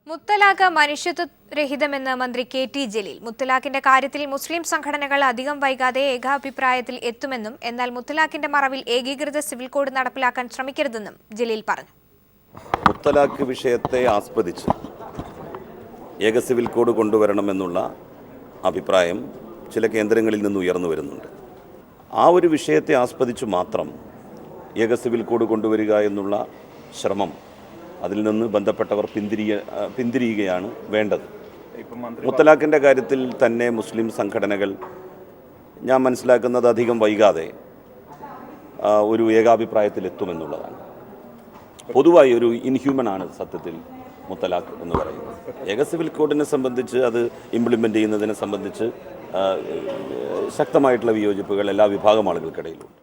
മുത്തലാഖ് മനുഷ്യത്വരഹിതമെന്ന് മന്ത്രി കെ.ടി. ജലീൽ. മുത്തലാഖിന്റെ കാര്യത്തിൽ മുസ്ലിം സംഘടനകൾ അധികം വൈകാതെ ഏകാഭിപ്രായത്തിൽ എത്തുമെന്നും എന്നാൽ മുത്തലാഖിന്റെ മറവിൽ ഏകീകൃത സിവിൽ കോഡ് നടപ്പിലാക്കാൻ ശ്രമിക്കരുതെന്നും ജലീൽ പറഞ്ഞു. മുത്തലാഖ് വിഷയത്തെ ആസ്പദിച്ച് ഏക സിവിൽ കോഡ് കൊണ്ടുവരണമെന്നുള്ള അഭിപ്രായം ചില കേന്ദ്രങ്ങളിൽ നിന്ന് ഉയർന്നു വരുന്നുണ്ട്. ആ ഒരു വിഷയത്തെ ആസ്പദിച്ച് മാത്രം ഏക സിവിൽ കോഡ് കൊണ്ടുവരിക എന്നുള്ള ശ്രമം അതിൽ നിന്ന് ബന്ധപ്പെട്ടവർ പിന്തിരിയുകയാണ് വേണ്ടത്. മുത്തലാഖിൻ്റെ കാര്യത്തിൽ തന്നെ മുസ്ലിം സംഘടനകൾ ഞാൻ മനസ്സിലാക്കുന്നത് അധികം വൈകാതെ ഒരു ഏകാഭിപ്രായത്തിലെത്തുമെന്നുള്ളതാണ്. പൊതുവായി ഒരു ഇൻഹ്യൂമൻ ആണ് സത്യത്തിൽ മുത്തലാഖ് എന്ന് പറയുന്നത്. ഏക സിവിൽ കോഡിനെ സംബന്ധിച്ച് അത് ഇംപ്ലിമെൻ്റ് ചെയ്യുന്നതിനെ സംബന്ധിച്ച് ശക്തമായിട്ടുള്ള വിയോജിപ്പുകൾ എല്ലാ വിഭാഗം ആളുകൾക്കിടയിലുണ്ട്.